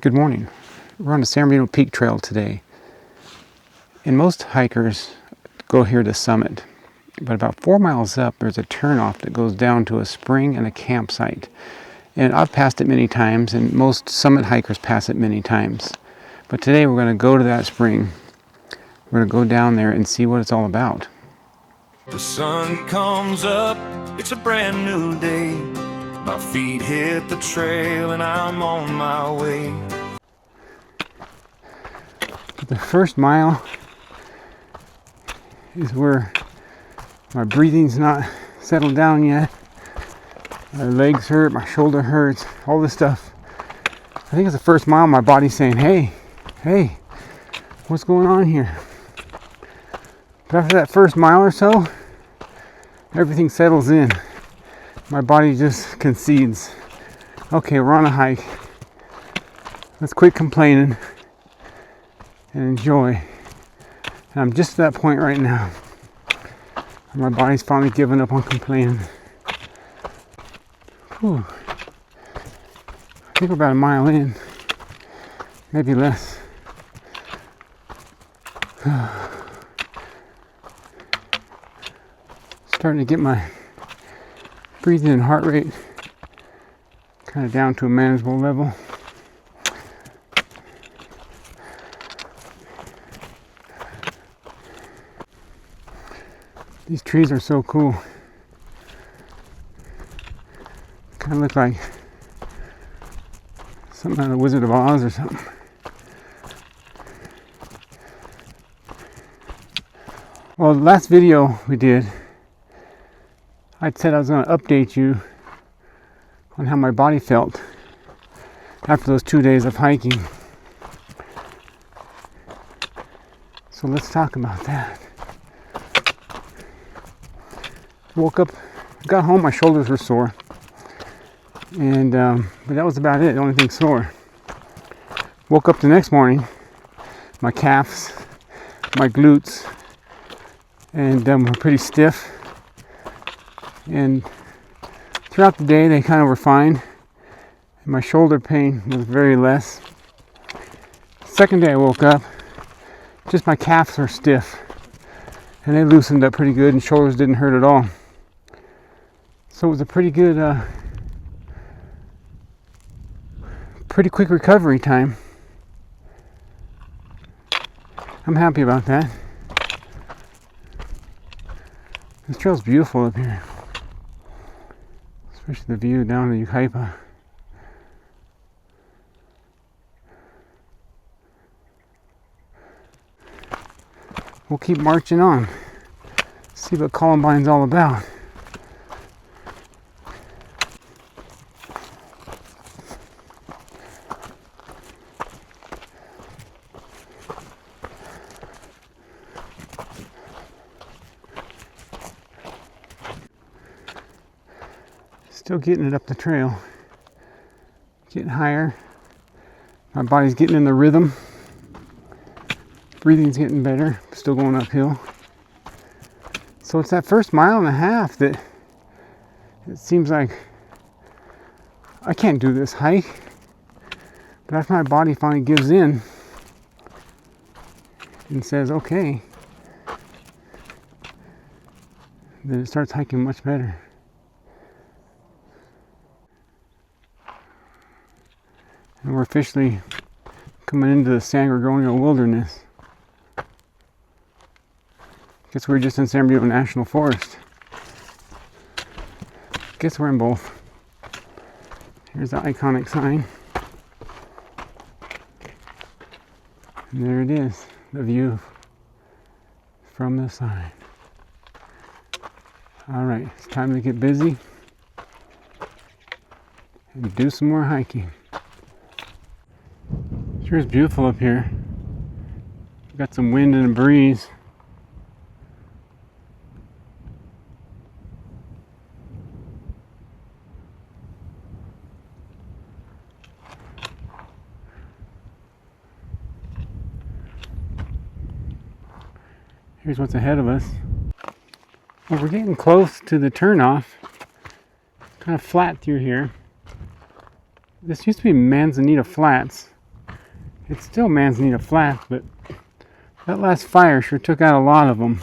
Good morning. We're on the San Bernardino Peak Trail today. And most hikers go here to summit. But about 4 miles up, there's a turnoff that goes down to a spring and a campsite. And I've passed it many times, and most summit hikers pass it many times. But today we're going to go to that spring. We're going to go down there and see what it's all about. The sun comes up, it's a brand new day. My feet hit the trail and I'm on my way. The first mile is where my breathing's not settled down yet. My legs hurt, my shoulder hurts, all this stuff. I think it's the first mile my body's saying, hey, what's going on here? But after that first mile or so, everything settles in. My body just concedes. Okay, we're on a hike. Let's quit complaining and enjoy. And I'm just at that point right now. My body's finally given up on complaining. Whew. I think we're about a mile in, maybe less. Starting to get my breathing and heart rate kind of down to a manageable level. These trees are so cool. Kind of look like something out of the Wizard of Oz or something. Well, the last video we did, I said I was going to update you on how my body felt after those 2 days of hiking. So let's talk about that. Woke up, got home, my shoulders were sore. And but that was about it, the only thing sore. Woke up the next morning, my calves, my glutes, and were pretty stiff. And throughout the day, they kind of were fine. And my shoulder pain was very less. Second day I woke up, just my calves were stiff. And they loosened up pretty good and shoulders didn't hurt at all. So it was a pretty good, pretty quick recovery time. I'm happy about that. This trail's beautiful up here. Especially the view down to Yucaipa. We'll keep marching on. See what Columbine's all about. Still getting it up the trail. Getting higher. My body's getting in the rhythm. Breathing's getting better. Still going uphill. So it's that first mile and a half that it seems like I can't do this hike. But after my body finally gives in and says, okay, then it starts hiking much better. And we're officially coming into the San Gorgonio Wilderness. Guess we're just in San Bernardino National Forest. Guess we're in both. Here's the iconic sign. And there it is, the view from the sign. Alright, it's time to get busy and do some more hiking. Sure is beautiful up here. Got some wind and a breeze. Here's what's ahead of us. Well, we're getting close to the turnoff. Kind of flat through here. This used to be Manzanita Flats. It's still manzanita flats, but that last fire sure took out a lot of them.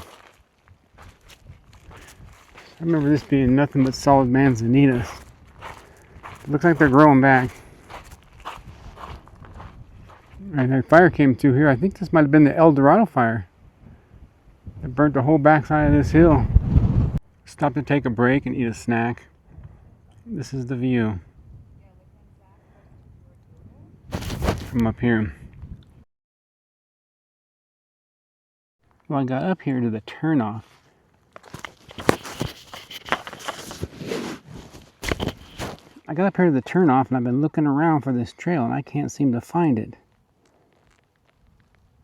I remember this being nothing but solid manzanitas. It looks like they're growing back. And that fire came through here. I think this might have been the El Dorado fire. It burnt the whole backside of this hill. Stopped to take a break and eat a snack. This is the view from up here. Well, I got up here to the turnoff. And I've been looking around for this trail and I can't seem to find it.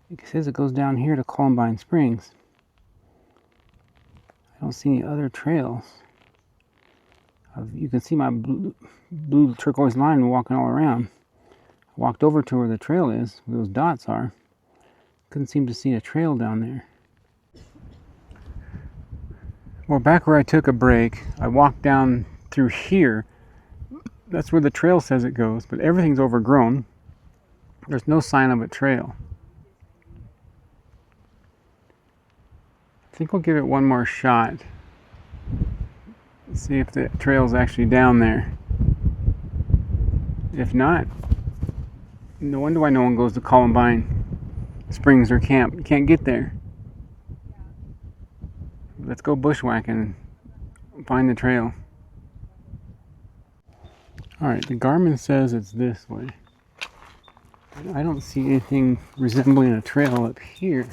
It says it goes down here to Columbine Springs. I don't see any other trails. You can see my blue turquoise line walking all around. I walked over to where the trail is, where those dots are. Couldn't seem to see a trail down there. Well, back where I took a break, I walked down through here. That's where the trail says it goes, but everything's overgrown. There's no sign of a trail. I think we'll give it one more shot. See if the trail's actually down there. If not, no wonder why no one goes to Columbine Springs or camp. You can't get there. Let's go bushwhacking and find the trail. Alright, the Garmin says it's this way. I don't see anything resembling a trail up here.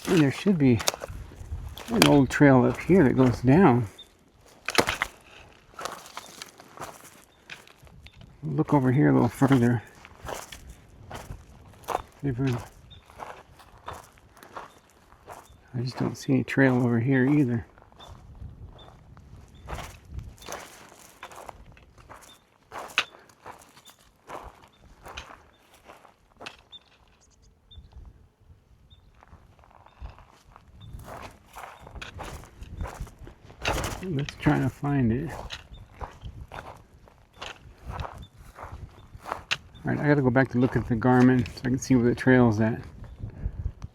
And there should be an old trail up here that goes down. Look over here a little further. I just don't see any trail over here either. Let's try to find it. Alright, I gotta go back to look at the Garmin so I can see where the trail's at.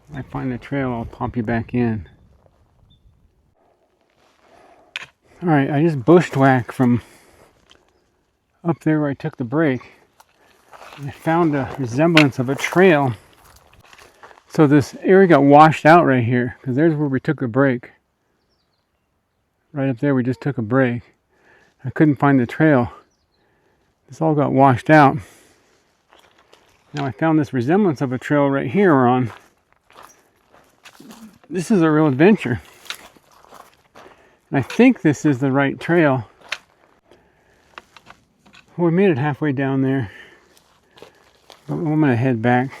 When I find the trail, I'll pop you back in. Alright, I just bushwhacked from up there where I took the break. I found a resemblance of a trail. So this area got washed out right here, because there's where we took a break. Right up there, we just took a break. I couldn't find the trail. This all got washed out. Now I found this resemblance of a trail right here we're on. This is a real adventure. And I think this is the right trail. Well, we made it halfway down there. But I'm going to head back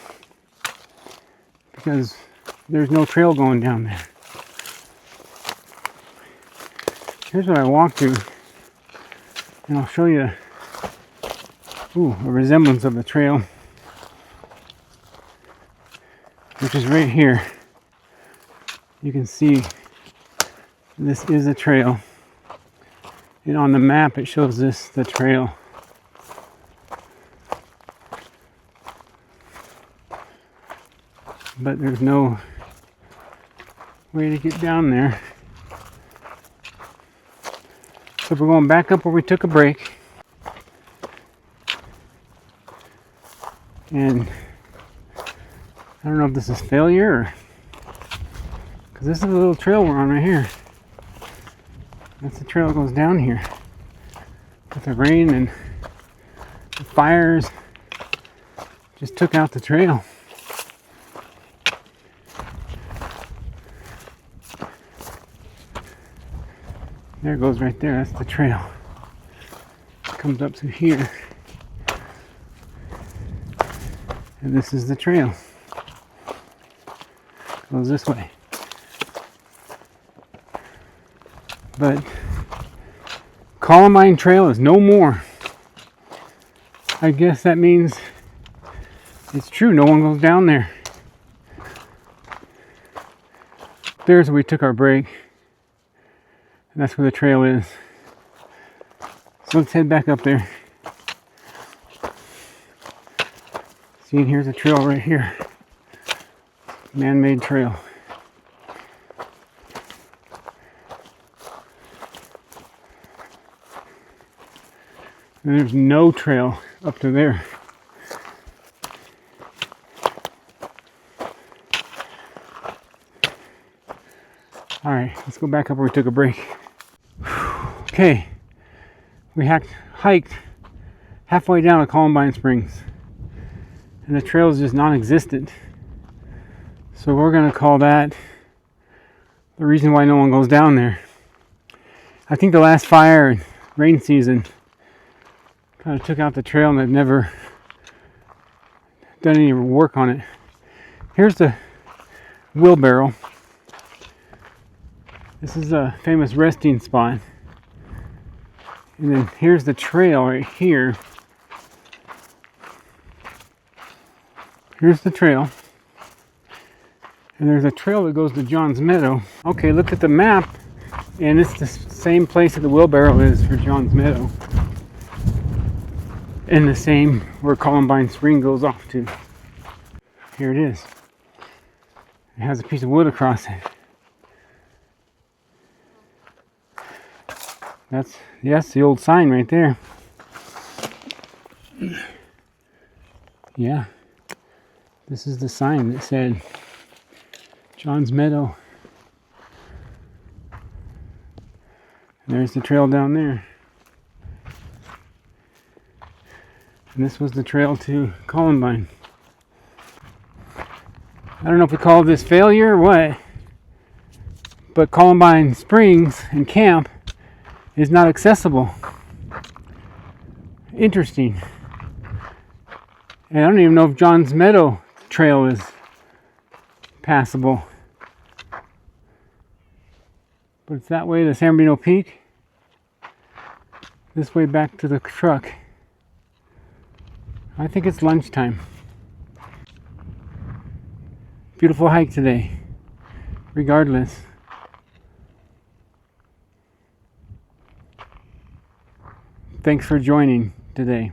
because there's no trail going down there. Here's what I walked to, and I'll show you a resemblance of the trail, which is right here. You can see this is a trail, and on the map it shows this the trail. But there's no way to get down there. So we're going back up where we took a break. And I don't know if this is failure or... because this is a little trail we're on right here. That's the trail that goes down here. With the rain and the fires, just took out the trail. There it goes right there, that's the trail. It comes up to here. And this is the trail. Goes this way. But Columbine Trail is no more. I guess that means it's true, no one goes down there. There's where we took our break. And that's where the trail is. So let's head back up there. See, and here's a trail right here. Man-made trail. And there's no trail up to there. All right, let's go back up where we took a break. Okay, we hiked halfway down to Columbine Springs, and the trail is just non-existent. So we're gonna call that the reason why no one goes down there. I think the last fire and rain season kind of took out the trail, and they've never done any work on it. Here's the wheelbarrow. This is a famous resting spot. And then here's the trail right here. Here's the trail. And there's a trail that goes to John's Meadow. Okay, look at the map. And it's the same place that the wheelbarrow is for John's Meadow. And the same where Columbine Spring goes off to. Here it is. It has a piece of wood across it. That's the old sign right there. Yeah. This is the sign that said John's Meadow. And there's the trail down there. And this was the trail to Columbine. I don't know if we call this failure or what, but Columbine Springs and camp is not accessible. Interesting. And I don't even know if John's Meadow trail is passable. But it's that way to San Bernardino Peak. This way back to the truck. I think it's lunchtime. Beautiful hike today. Regardless. Thanks for joining today.